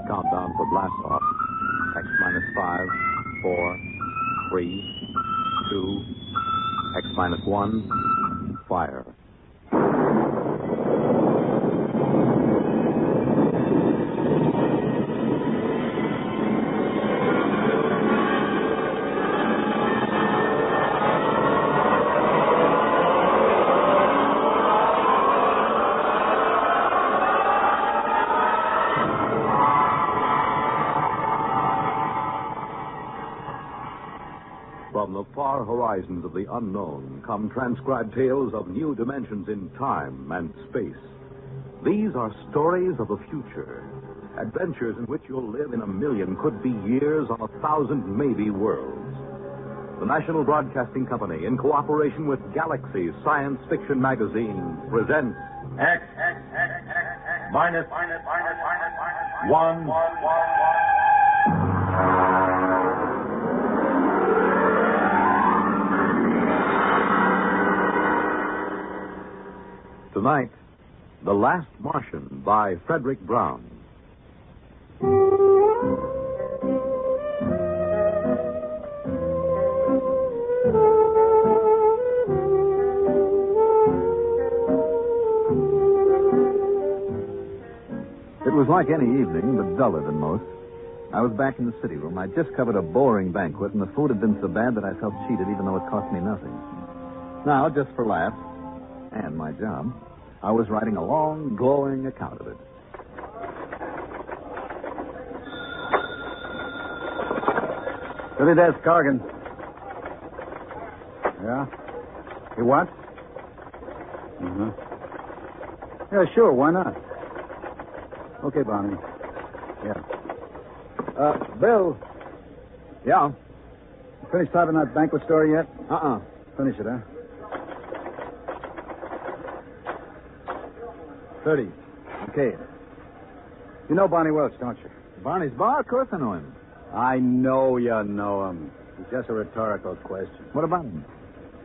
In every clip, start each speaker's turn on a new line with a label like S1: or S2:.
S1: Countdown for blast off. X minus 5, 4, 3, 2, X minus 1, fire. From the far horizons of the unknown come transcribed tales of new dimensions in time and space. These are stories of the future, adventures in which you'll live in a million, could be years, on 1,000 maybe worlds. The National Broadcasting Company, in cooperation with Galaxy Science Fiction Magazine, presents
S2: X minus 1.
S1: Tonight, The Last Martian by Frederick Brown.
S3: It was like any evening, but duller than most. I was back in the city room. I'd just covered a boring banquet, and the food had been so bad that I felt cheated, even though it cost me nothing. Now, just for laughs, and my job, I was writing a long, glowing account of it.
S4: Billy, there's Cargan. Yeah? You what? Mm-hmm. Yeah, sure, why not? Okay, Barney. Yeah. Bill.
S3: Yeah?
S4: Finished typing that banquet story yet?
S3: Uh-uh.
S4: Finish it, huh? 30. Okay. You know Barney Welch, don't you?
S3: Barney's bar? Of course I know him.
S4: I know you know him. It's just a rhetorical question.
S3: What about him?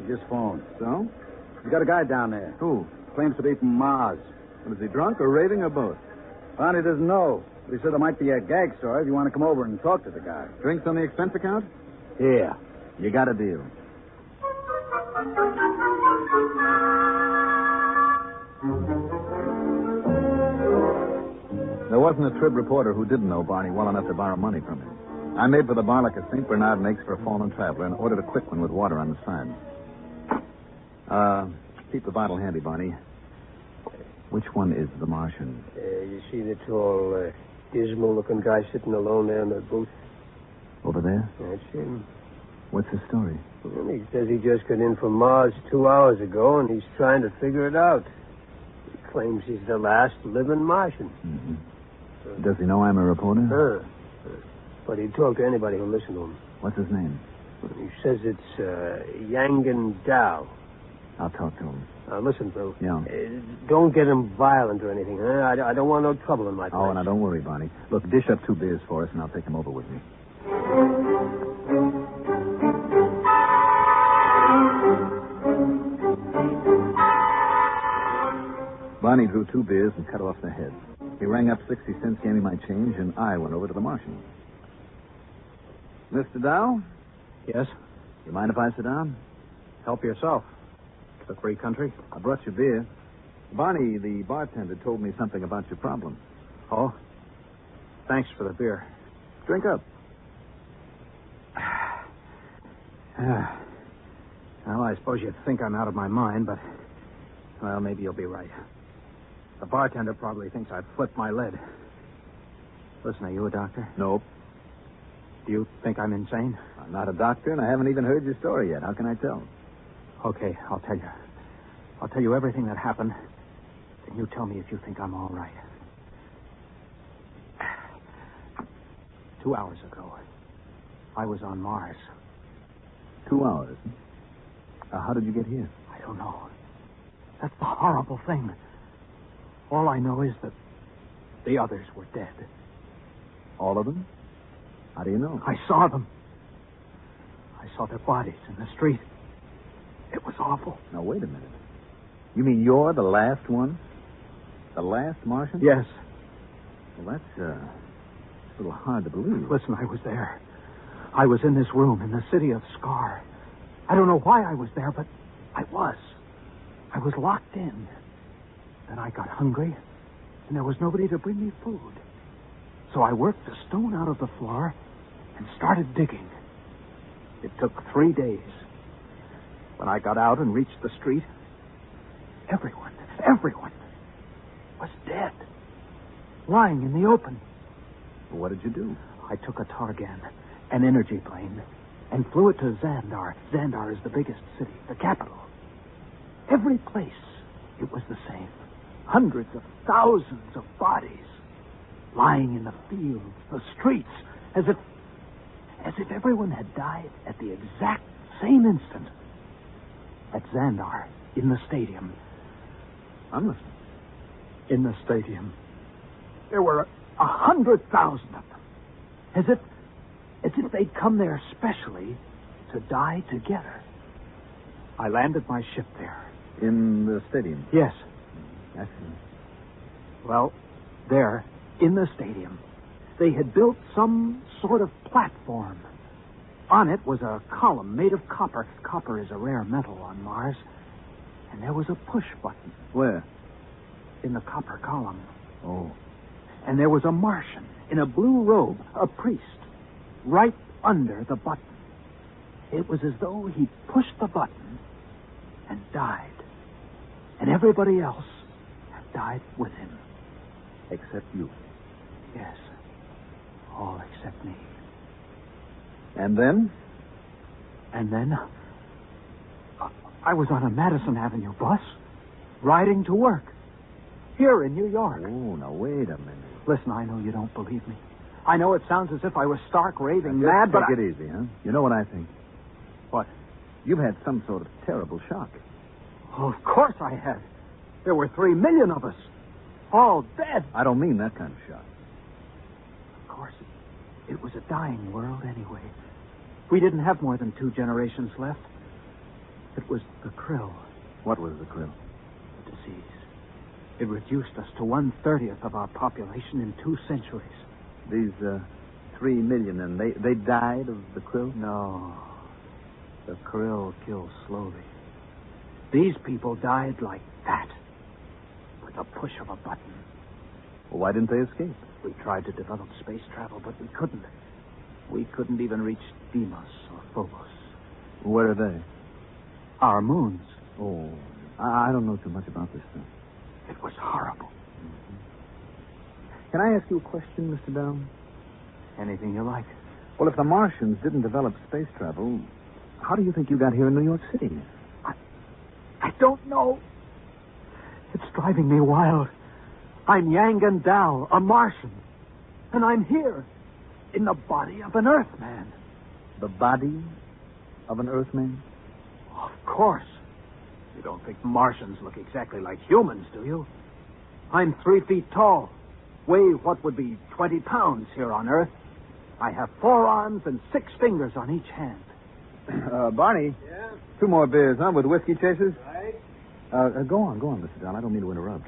S4: He just phoned.
S3: So?
S4: You got a guy down there.
S3: Who?
S4: Claims to be from Mars.
S3: Is he drunk or raving or both?
S4: Barney doesn't know. But he said there might be a gag story if you want to come over and talk to the guy.
S3: Drinks on the expense account?
S4: Yeah.
S3: You got a deal. There wasn't a Trib reporter who didn't know Barney well enough to borrow money from him. I made for the bar like a St. Bernard makes for a fallen traveler and ordered a quick one with water on the side. Keep the bottle handy, Barney. Which one is the Martian?
S5: You see the tall, dismal-looking guy sitting alone there in the booth?
S3: Over there?
S5: That's him.
S3: What's his story?
S5: Well, he says he just got in from Mars 2 hours ago, and he's trying to figure it out. He claims he's the last living Martian.
S3: Mm-hmm. Does he know I'm a reporter?
S5: But he'd talk to anybody who'll listen to him.
S3: What's his name?
S5: He says it's Yangan Dow.
S3: I'll talk to him.
S5: Listen, Bill.
S3: Yeah.
S5: Don't get him violent or anything, huh? I don't want no trouble in my place.
S3: Oh, now don't worry, Barney. Look, dish up 2 beers for us, and I'll take him over with me. Barney drew 2 beers and cut off the head. He rang up 60 cents, gave me my change, and I went over to the Martian. Mr. Dow?
S4: Yes?
S3: You mind if I sit down?
S4: Help yourself. It's a free country.
S3: I brought you beer. Barney, the bartender, told me something about your problem.
S4: Oh? Thanks for the beer.
S3: Drink up.
S4: Well, I suppose you'd think I'm out of my mind, but... Well, maybe you'll be right. The bartender probably thinks I've flipped my lid. Listen, are you a doctor?
S3: Nope.
S4: Do you think I'm insane?
S3: I'm not a doctor, and I haven't even heard your story yet. How can I tell?
S4: Okay, I'll tell you. I'll tell you everything that happened. Then you tell me if you think I'm all right. 2 hours ago, I was on Mars.
S3: 2 hours? How did you get here?
S4: I don't know. That's the horrible thing. All I know is that the others were dead.
S3: All of them? How do you know?
S4: I saw them. I saw their bodies in the street. It was awful.
S3: Now, wait a minute. You mean you're the last one? The last Martian?
S4: Yes.
S3: Well, that's a little hard to believe.
S4: Listen, I was there. I was in this room in the city of Scar. I don't know why I was there, but I was. I was locked in. Then I got hungry, and there was nobody to bring me food. So I worked a stone out of the floor and started digging. It took 3 days. When I got out and reached the street, everyone was dead. Lying in the open.
S3: Well, what did you do?
S4: I took a Targan, an energy plane, and flew it to Xandar. Xandar is the biggest city, the capital. Every place, it was the same. Hundreds of thousands of bodies lying in the fields, the streets, as if everyone had died at the exact same instant. At Xandar, in the stadium.
S3: I'm listening.
S4: In the stadium, there were 100,000 of them. As if they'd come there specially to die together. I landed my ship there.
S3: In the stadium?
S4: Yes.
S3: I see.
S4: Well, there, in the stadium, they had built some sort of platform. On it was a column made of copper. Copper is a rare metal on Mars. And there was a push button.
S3: Where?
S4: In the copper column.
S3: Oh.
S4: And there was a Martian in a blue robe, a priest, right under the button. It was as though he pushed the button and died. And everybody else had died with him.
S3: Except you.
S4: Yes. All except me.
S3: And then?
S4: And then I was on a Madison Avenue bus, riding to work. Here in New York.
S3: Oh, now wait a minute.
S4: Listen, I know you don't believe me. I know it sounds as if I was stark raving mad, but
S3: take it easy, huh? You know what I think?
S4: What?
S3: You've had some sort of terrible shock.
S4: Oh, of course I had. There were 3 million of us. All dead.
S3: I don't mean that kind of shock.
S4: Of course, it was a dying world anyway. We didn't have more than 2 generations left. It was the krill.
S3: What was the krill?
S4: The disease. It reduced us to 1/30 of our population in 2 centuries.
S3: These 3 million, and they died of the krill?
S4: No. The krill kills slowly. These people died like that. With a push of a button.
S3: Well, why didn't they escape?
S4: We tried to develop space travel, but we couldn't. We couldn't even reach Deimos or Phobos.
S3: Where are they?
S4: Our moons.
S3: Oh, I don't know too much about this stuff.
S4: It was horrible.
S3: Can I ask you a question, Mr. Down?
S4: Anything you like.
S3: Well, if the Martians didn't develop space travel, how do you think you got here in New York City?
S4: I don't know. It's driving me wild. I'm Yangan Dal, a Martian. And I'm here, in the body of an Earthman.
S3: The body of an Earthman?
S4: Of course. You don't think Martians look exactly like humans, do you? I'm 3 feet tall. Weigh what would be 20 pounds here on Earth. I have 4 arms and 6 fingers on each hand.
S3: Barney?
S5: Yeah?
S3: 2 more beers, huh, with whiskey chasers?
S5: Right.
S3: Go on, Mr. Down. I don't mean to interrupt.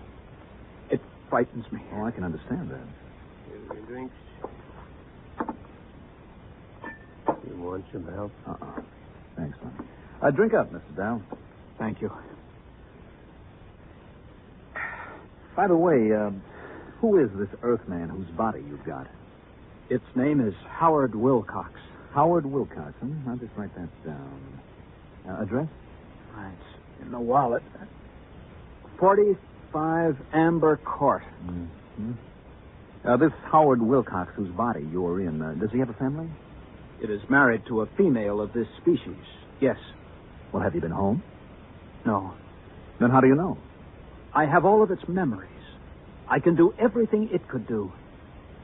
S4: It frightens me.
S3: Oh, I can understand that.
S5: Here's your drinks. You want some help?
S3: Thanks, Barney. Drink up, Mr. Down.
S4: Thank you.
S3: By the way, who is this Earthman whose body you've got?
S4: Its name is Howard Wilcox.
S3: Howard Wilcoxon. I'll just write that down. Address?
S4: It's in the wallet. 45 Amber Court.
S3: Mm-hmm. This Howard Wilcox whose body you're in, does he have a family?
S4: It is married to a female of this species. Yes.
S3: Well, have you been home?
S4: No.
S3: Then how do you know?
S4: I have all of its memories. I can do everything it could do.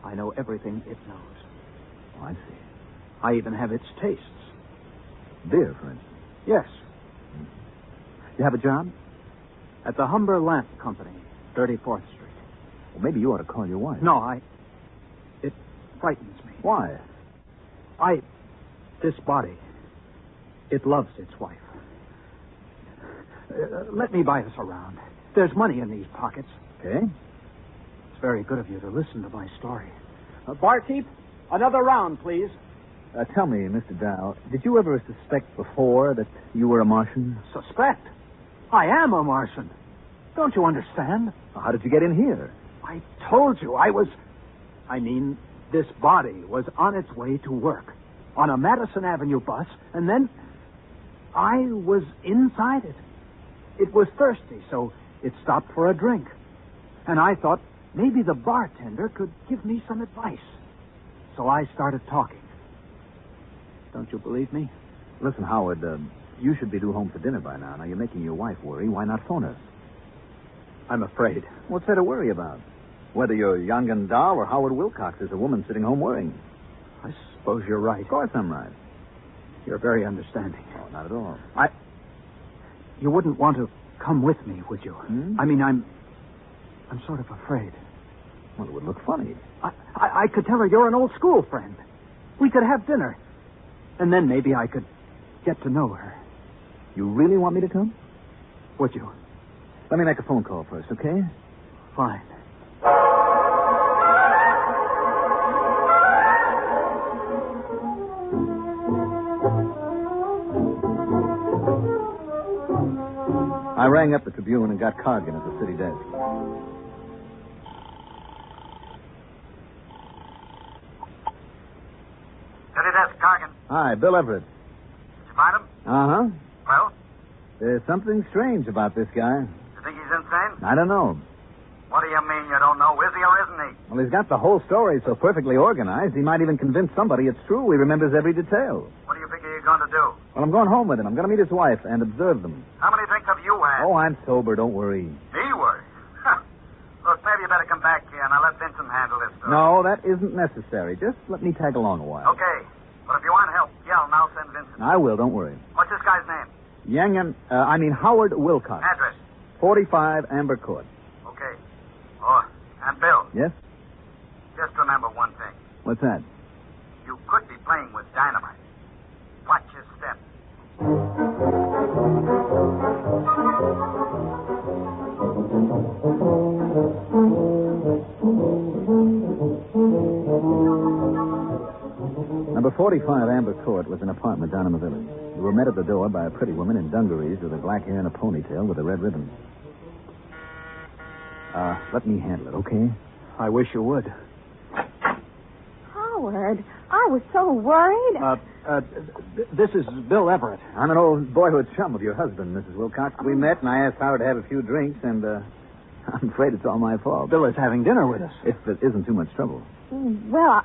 S4: I know everything it knows.
S3: Oh, I see.
S4: I even have its tastes.
S3: Beer, for instance.
S4: Yes.
S3: You have a job?
S4: At the Humber Lamp Company, 34th Street.
S3: Well, maybe you ought to call your wife.
S4: No, it frightens me.
S3: Why?
S4: This body, it loves its wife. Let me buy us around. There's money in these pockets.
S3: Okay.
S4: very good of you to listen to my story. Barkeep, another round, please.
S3: Tell me, Mr. Dow, did you ever suspect before that you were a Martian?
S4: Suspect? I am a Martian. Don't you understand?
S3: How did you get in here?
S4: I told you this body was on its way to work on a Madison Avenue bus, and then I was inside it. It was thirsty, so it stopped for a drink. And I thought maybe the bartender could give me some advice. So I started talking. Don't you believe me?
S3: Listen, Howard, you should be due home for dinner by now. Now, you're making your wife worry. Why not phone us?
S4: I'm afraid.
S3: What's there to worry about? Whether you're young and Dow or Howard Wilcox, there's a woman sitting home worrying.
S4: I suppose you're right.
S3: Of course I'm right.
S4: You're very understanding.
S3: Oh, not at all.
S4: You wouldn't want to come with me, would you? I mean, I'm sort of afraid.
S3: Well, it would look funny.
S4: I could tell her you're an old school friend. We could have dinner. And then maybe I could get to know her.
S3: You really want me to come?
S4: Would you?
S3: Let me make a phone call first, okay?
S4: Fine.
S3: I rang up the Tribune and got Cargan at the city desk.
S6: City desk, Cargan.
S3: Hi, Bill Everett.
S6: Did you find him?
S3: Uh-huh.
S6: Well,
S3: There's something strange about this guy.
S6: you think he's insane?
S3: I don't know.
S6: What do you mean you don't know? Is he or isn't he?
S3: Well, he's got the whole story so perfectly organized, he might even convince somebody it's true. He remembers every detail.
S6: What do you figure you're going to do?
S3: Well, I'm going home with him. I'm going to meet his wife and observe them.
S6: How many drinks have you had?
S3: Oh, I'm sober. Don't worry.
S6: Me worry. Look, maybe you better come back here and I'll let Vincent handle this story.
S3: No, that isn't necessary. Just let me tag along a while.
S6: Okay. But if you want help, yell and I'll send Vincent.
S3: I will. Don't worry.
S6: What's this guy's name?
S3: Howard Wilcox.
S6: Address.
S3: 45 Amber Court.
S6: Okay. Oh, and Bill,
S3: Yes?
S6: just remember one thing.
S3: What's that?
S6: You could be playing with dynamite. Watch your step.
S3: Number 45 Amber Court was an apartment down in the village. We were met at the door by a pretty woman in dungarees with her black hair and a ponytail with a red ribbon. Let me handle it, okay?
S4: I wish you would.
S7: Howard, I was so worried.
S4: This is Bill Everett.
S3: I'm an old boyhood chum of your husband, Mrs. Wilcox. We met, and I asked Howard to have a few drinks, and I'm afraid it's all my fault.
S4: Bill is having dinner with us.
S3: If it isn't too much trouble.
S7: Well,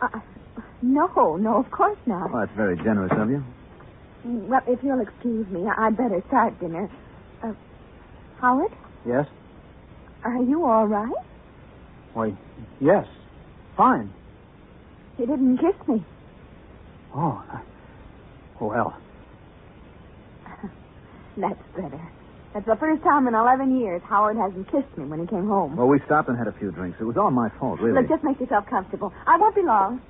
S7: no, of course not.
S3: Well, that's very generous of you.
S7: Well, if you'll excuse me, I'd better start dinner. Howard,
S4: Yes?
S7: are you all right?
S4: Why, yes. Fine.
S7: You didn't kiss me.
S4: Oh, well.
S7: That's better. That's the first time in 11 years Howard hasn't kissed me when he came home.
S3: Well, we stopped and had a few drinks. It was all my fault, really.
S7: Look, just make yourself comfortable. I won't be long.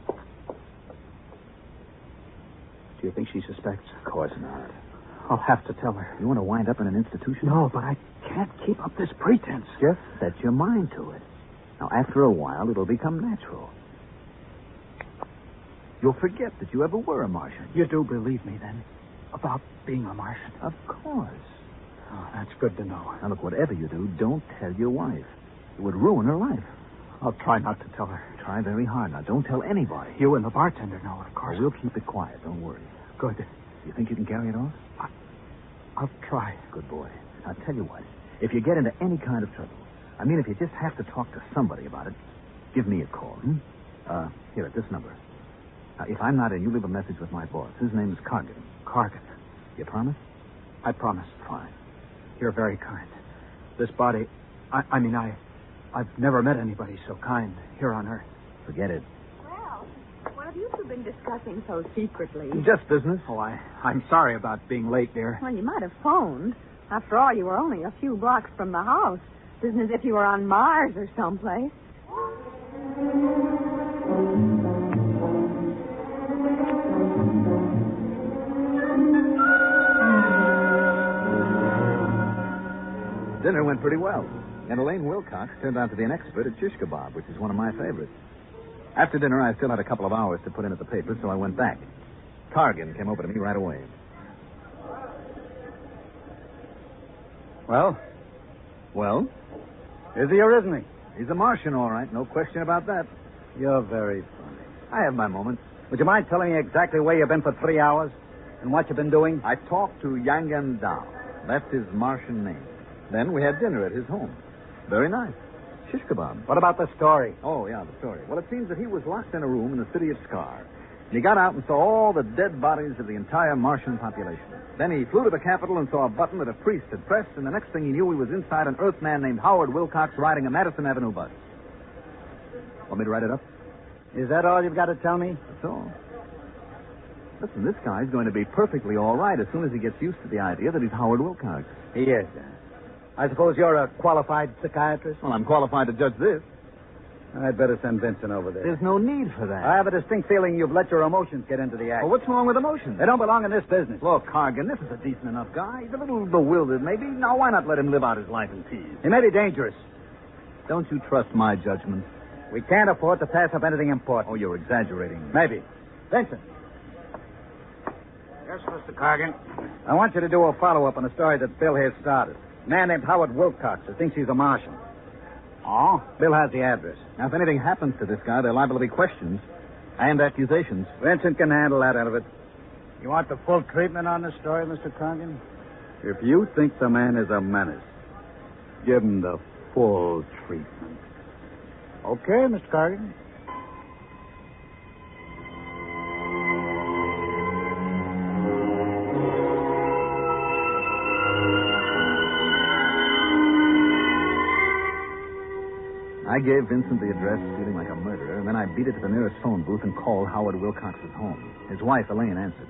S4: Do you think she suspects?
S3: Of course not.
S4: I'll have to tell her.
S3: You want to wind up in an institution?
S4: No, but I can't keep up this pretense.
S3: Just set your mind to it. Now, after a while, it'll become natural. You'll forget that you ever were a Martian.
S4: You do believe me, then, about being a Martian?
S3: Of course.
S4: Oh, that's good to know.
S3: Now, look, whatever you do, don't tell your wife. It would ruin her life.
S4: I'll try not to tell her.
S3: Try very hard. Now, don't tell anybody.
S4: You and the bartender know, of course.
S3: We'll keep it quiet. Don't worry.
S4: Good.
S3: You think you can carry it off?
S4: I'll try.
S3: Good boy. Now, tell you what. If you get into any kind of trouble, I mean, if you just have to talk to somebody about it, give me a call. Here, at this number. Now, if I'm not in, you leave a message with my boss. His name is Cargan.
S4: Cargan.
S3: You promise?
S4: I promise.
S3: Fine.
S4: You're very kind. This body... I've never met anybody so kind here on Earth.
S3: Forget it.
S7: Well, what have you two been discussing so secretly?
S3: Just business.
S4: Oh, I'm sorry about being late, dear.
S7: Well, you might have phoned. After all, you were only a few blocks from the house. It isn't as if you were on Mars or someplace.
S3: Dinner went pretty well. And Elaine Wilcox turned out to be an expert at shish kebab, which is one of my favorites. After dinner, I still had a couple of hours to put in at the paper, so I went back. Cargan came over to me right away.
S8: Well?
S3: Well?
S8: Is he or isn't he?
S3: He's a Martian, all right. No question about that.
S8: You're very funny.
S3: I have my moments.
S8: Would you mind telling me exactly where you've been for 3 hours? And what you've been doing?
S3: I talked to Yangan Dao. That's his Martian name. Then we had dinner at his home. Very nice. Shish kebab.
S8: What about the story?
S3: Oh, yeah, the story. Well, it seems that he was locked in a room in the city of Scar. And he got out and saw all the dead bodies of the entire Martian population. Then he flew to the Capitol and saw a button that a priest had pressed, and the next thing he knew, he was inside an Earthman named Howard Wilcox riding a Madison Avenue bus. Want me to write it up?
S8: Is that all you've got to tell me?
S3: That's all. Listen, this guy's going to be perfectly all right as soon as he gets used to the idea that he's Howard Wilcox.
S8: He is. I suppose you're a qualified psychiatrist?
S3: Well, I'm qualified to judge this.
S8: I'd better send Vincent over there.
S3: There's no need for that.
S8: I have a distinct feeling you've let your emotions get into the act.
S3: Well, what's wrong with emotions?
S8: They don't belong in this business.
S3: Look, Cargan, this is a decent enough guy. He's a little bewildered, maybe. Now, why not let him live out his life in peace?
S8: He may be dangerous.
S3: Don't you trust my judgment?
S8: We can't afford to pass up anything important.
S3: Oh, you're exaggerating.
S8: Maybe. Vincent.
S6: Yes, Mr. Cargan.
S8: I want you to do a follow-up on a story that Bill here started. A man named Howard Wilcox who thinks he's a Martian.
S6: Oh?
S8: Bill has the address.
S3: Now, if anything happens to this guy, there are liable to be questions and accusations.
S8: Vincent can handle that end of it.
S6: You want the full treatment on the story, Mr. Cargan?
S8: If you think the man is a menace, give him the full treatment.
S6: Okay, Mr. Cargan.
S3: I gave Vincent the address, feeling like a murderer, and then I beat it to the nearest phone booth and called Howard Wilcox's home. His wife, Elaine, answered.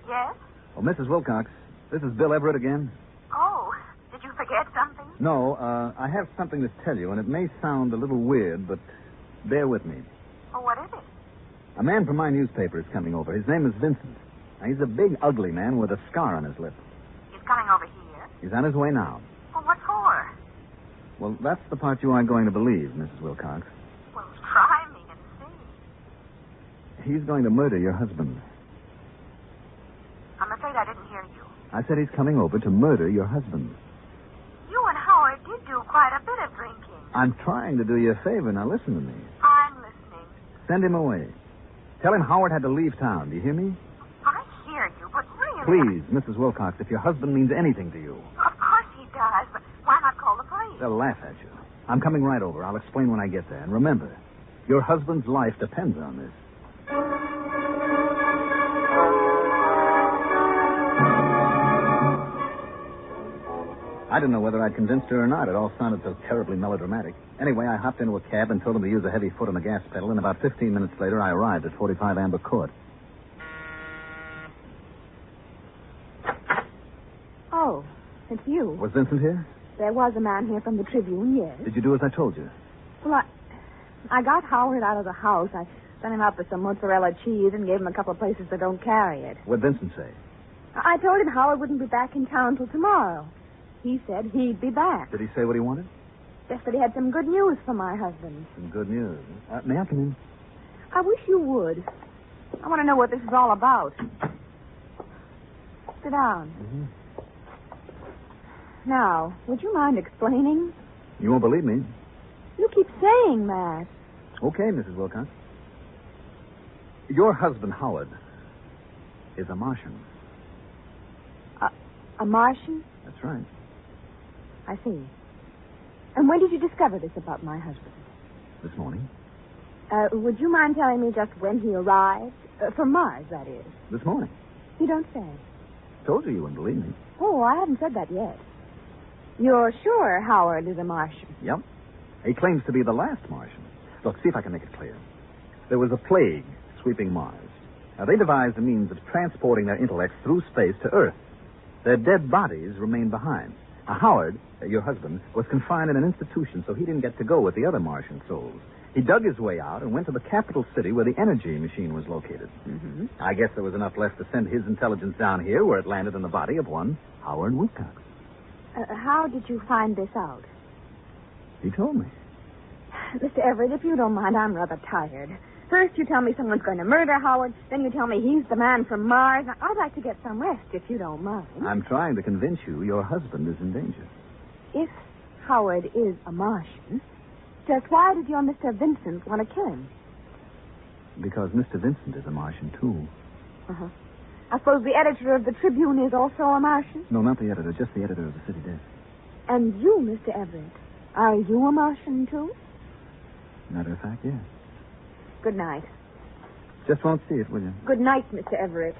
S9: Yes?
S3: Oh, Mrs. Wilcox, this is Bill Everett again.
S9: Oh, did you forget something?
S3: No, I have something to tell you, and it may sound a little weird, but bear with me.
S9: Oh, what is it?
S3: A man from my newspaper is coming over. His name is Vincent. Now, he's a big, ugly man with a scar on his lip.
S9: He's coming over here?
S3: He's on his way now.
S9: Well, what for?
S3: Well, that's the part you aren't going to believe, Mrs. Wilcox.
S9: Well, try me and see.
S3: He's going to murder your husband.
S9: I'm afraid I didn't hear you.
S3: I said he's coming over to murder your husband.
S9: You and Howard did do quite a bit of drinking.
S3: I'm trying to do you a favor. Now, listen to me.
S9: I'm listening.
S3: Send him away. Tell him Howard had to leave town. Do you hear me?
S9: I hear you, but really...
S3: Please, Mrs. Wilcox, if your husband means anything to you.
S9: Of course he does, but why not call the police?
S3: They'll laugh at you. I'm coming right over. I'll explain when I get there. And remember, your husband's life depends on this. I didn't know whether I'd convinced her or not. It all sounded so terribly melodramatic. Anyway, I hopped into a cab and told him to use a heavy foot on the gas pedal, and about 15 minutes later, I arrived at 45 Amber Court.
S7: Oh, it's you.
S3: Was Vincent here?
S7: There was a man here from the Tribune, yes.
S3: Did you do as I told you?
S7: Well, I got Howard out of the house. I sent him out with some mozzarella cheese and gave him a couple of places that don't carry it.
S3: What'd Vincent say?
S7: I told him Howard wouldn't be back in town till tomorrow. He said he'd be back.
S3: Did he say what he wanted?
S7: Just that he had some good news for my husband.
S3: Some good news. May I come in?
S7: I wish you would. I want to know what this is all about. Sit down.
S3: Mm-hmm.
S7: Now, would you mind explaining?
S3: You won't believe me.
S7: You keep saying that.
S3: Okay, Mrs. Wilcox. Your husband, Howard, is a Martian.
S7: A Martian?
S3: That's right.
S7: I see. And when did you discover this about my husband?
S3: This morning.
S7: Would you mind telling me just when he arrived? From Mars, that is.
S3: This morning.
S7: You don't say.
S3: Told you wouldn't believe me.
S7: Oh, I haven't said that yet. You're sure Howard is a Martian?
S3: Yep. He claims to be the last Martian. Look, see if I can make it clear. There was a plague sweeping Mars. Now, they devised a means of transporting their intellects through space to Earth. Their dead bodies remained behind. Now, Howard, your husband, was confined in an institution, so he didn't get to go with the other Martian souls. He dug his way out and went to the capital city where the energy machine was located.
S7: Mm-hmm.
S3: I guess there was enough left to send his intelligence down here where it landed in the body of one Howard Wilcox.
S7: How did you find this out?
S3: He told me.
S7: Mr. Everett, if you don't mind, I'm rather tired. First you tell me someone's going to murder Howard, then you tell me he's the man from Mars. I'd like to get some rest, if you don't mind.
S3: I'm trying to convince you your husband is in danger.
S7: If Howard is a Martian, just why did your Mr. Vincent want to kill him?
S3: Because Mr. Vincent is a Martian, too.
S7: Uh-huh. I suppose the editor of the Tribune is also a Martian?
S3: No, not the editor, just the editor of the City Desk.
S7: And you, Mr. Everett, are you a Martian, too?
S3: Matter of fact, yes.
S7: Good night.
S3: Just won't see it, will you?
S7: Good night, Mr. Everett.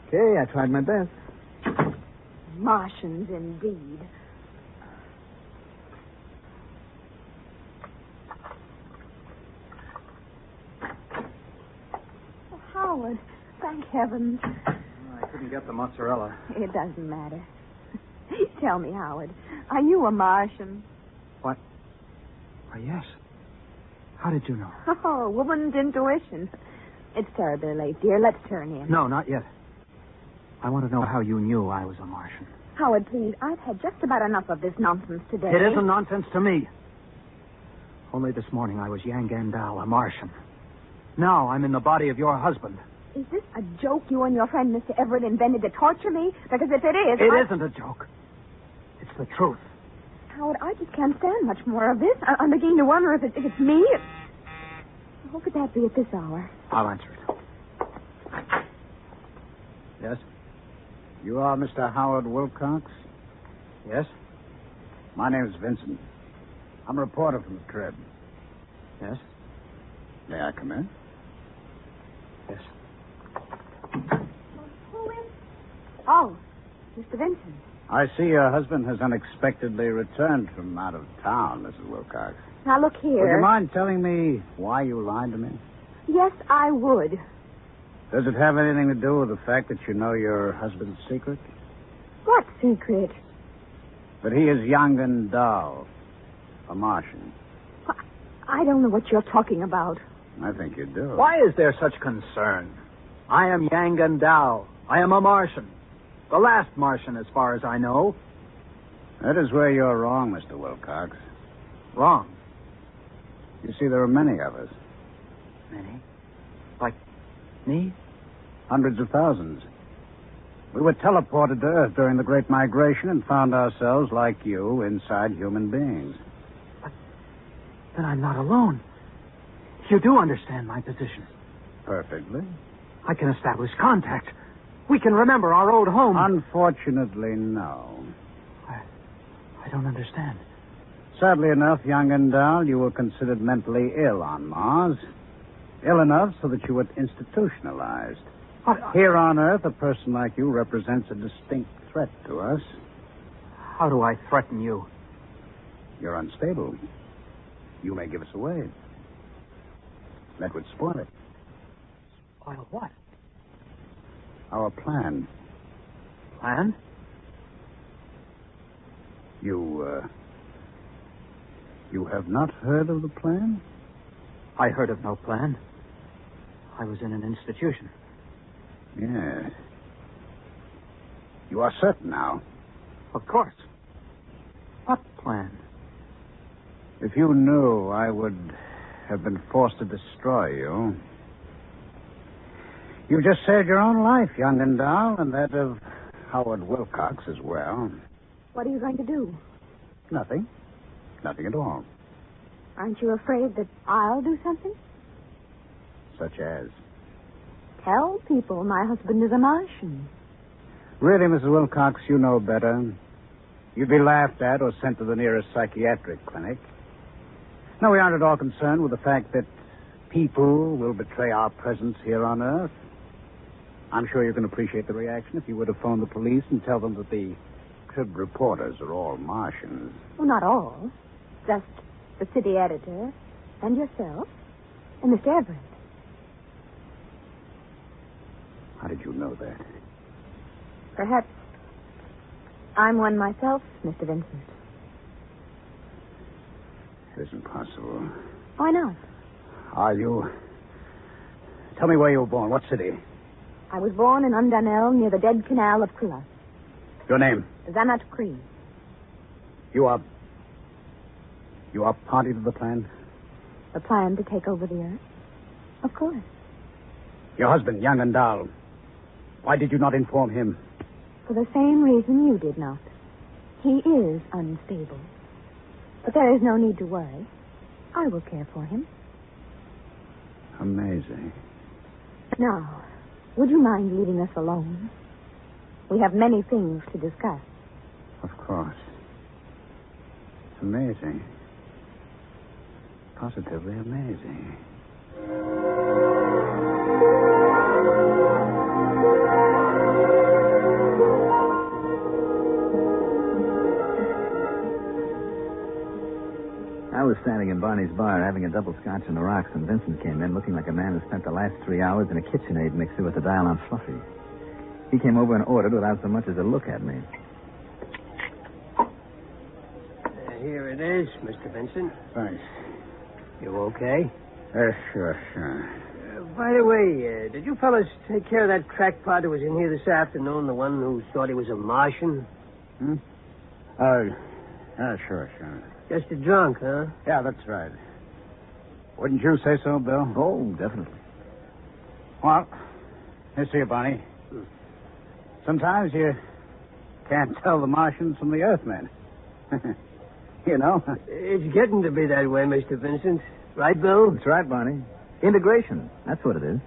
S3: Okay, I tried my best.
S7: Martians, indeed. Oh, Howard, thank heavens.
S4: I couldn't get the mozzarella.
S7: It doesn't matter. Tell me, Howard, are you a Martian?
S4: What? Why, yes. How did you know?
S7: Oh, woman's intuition. It's terribly late, dear. Let's turn in.
S4: No, not yet. I want to know how you knew I was a Martian.
S7: Howard, please, I've had just about enough of this nonsense today.
S4: It isn't nonsense to me. Only this morning I was Yang Gandal, a Martian. Now I'm in the body of your husband.
S7: Is this a joke you and your friend Mr. Everett invented to torture me? Because if it is...
S4: It isn't a joke. It's the truth.
S7: Howard, I just can't stand much more of this. I'm beginning to wonder if it's me. Who could that be at this hour?
S4: I'll answer it.
S8: Yes? You are Mr. Howard Wilcox?
S4: Yes?
S8: My name's Vincent. I'm a reporter from the Trib.
S4: Yes?
S8: May I come in?
S4: Yes.
S7: Who is... Oh, Mr. Vincent.
S8: I see your husband has unexpectedly returned from out of town, Mrs. Wilcox.
S7: Now, look here.
S8: Would you mind telling me why you lied to me?
S7: Yes, I would.
S8: Does it have anything to do with the fact that you know your husband's secret?
S7: What secret?
S8: That he is young and dull, a Martian.
S7: I don't know what you're talking about.
S8: I think you do.
S4: Why is there such concern? I am Yang Gandal. I am a Martian. The last Martian, as far as I know.
S8: That is where you're wrong, Mr. Wilcox.
S4: Wrong.
S8: You see, there are many of us.
S4: Many? Like me?
S8: Hundreds of thousands. We were teleported to Earth during the Great Migration and found ourselves, like you, inside human beings.
S4: But then I'm not alone. You do understand my position.
S8: Perfectly.
S4: I can establish contact. We can remember our old home.
S8: Unfortunately, no.
S4: I don't understand.
S8: Sadly enough, young and dull, you were considered mentally ill on Mars. Ill enough so that you were institutionalized.
S4: What?
S8: Here on Earth, a person like you represents a distinct threat to us.
S4: How do I threaten you?
S8: You're unstable. You may give us away. That would spoil it.
S4: Spoil what?
S8: Our plan.
S4: Plan?
S8: You have not heard of the plan?
S4: I heard of no plan. I was in an institution.
S8: Yes. You are certain now?
S4: Of course. What plan?
S8: If you knew, I would have been forced to destroy you. You just saved your own life, young and dull, and that of Howard Wilcox as well.
S7: What are you going to do?
S8: Nothing. Nothing at all.
S7: Aren't you afraid that I'll do something?
S8: Such as?
S7: Tell people my husband is a Martian.
S8: Really, Mrs. Wilcox, you know better. You'd be laughed at or sent to the nearest psychiatric clinic. No, we aren't at all concerned with the fact that people will betray our presence here on Earth. I'm sure you can appreciate the reaction if you were to phone the police and tell them that the Trib reporters are all Martians.
S7: Well, not all. Just the city editor and yourself and Mr. Everett.
S8: How did you know that?
S7: Perhaps I'm one myself, Mr. Vincent.
S8: It isn't possible.
S7: Why not?
S8: Are you... Tell me where you were born. What city?
S7: I was born in Undanel near the dead canal of Kula.
S8: Your name?
S7: Zanat Cree.
S8: You are party to the plan?
S7: The plan to take over the earth? Of course.
S8: Your husband, young and dull. Why did you not inform him?
S7: For the same reason you did not. He is unstable. But there is no need to worry. I will care for him.
S8: Amazing.
S7: Now, would you mind leaving us alone? We have many things to discuss.
S8: Of course. It's amazing. Positively amazing.
S3: I was standing in Barney's bar having a double scotch on the rocks, and Vincent came in looking like a man who spent the last 3 hours in a KitchenAid mixer with the dial on Fluffy. He came over and ordered without so much as a look at me.
S5: Here it is, Mr. Vincent.
S8: Thanks.
S5: You okay?
S8: Sure.
S5: By the way, did you fellas take care of that crackpot who was in here this afternoon, the one who thought he was a Martian?
S8: Sure.
S5: Just a drunk, huh?
S8: Yeah, that's right. Wouldn't you say so, Bill?
S3: Oh, definitely.
S8: Well, you see, Barney. Sometimes you can't tell the Martians from the Earthmen. You know?
S5: It's getting to be that way, Mr. Vincent. Right, Bill?
S3: That's right, Barney. Integration. That's what it is.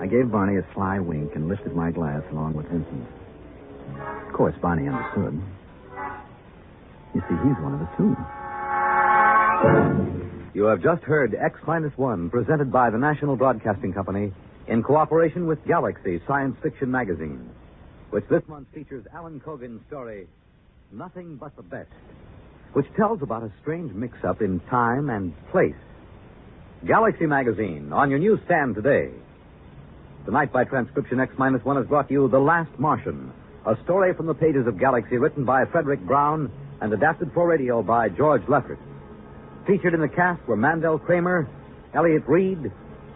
S3: I gave Barney a sly wink and lifted my glass along with Vincent. Of course, Barney understood. You see, he's one of us, too.
S1: You have just heard X-1, presented by the National Broadcasting Company in cooperation with Galaxy Science Fiction Magazine, which this month features Alan Cogan's story, Nothing But the Best, which tells about a strange mix-up in time and place. Galaxy Magazine, on your newsstand today. Tonight, by transcription, X-1 has brought you The Last Martian, a story from the pages of Galaxy written by Frederick Brown and adapted for radio by George Leffert. Featured in the cast were Mandel Kramer, Elliot Reed,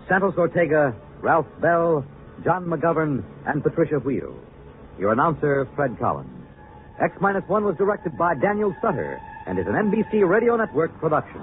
S1: Santos Ortega, Ralph Bell, John McGovern, and Patricia Wheel. Your announcer, Fred Collins. X-1 was directed by Daniel Sutter and is an NBC Radio Network production.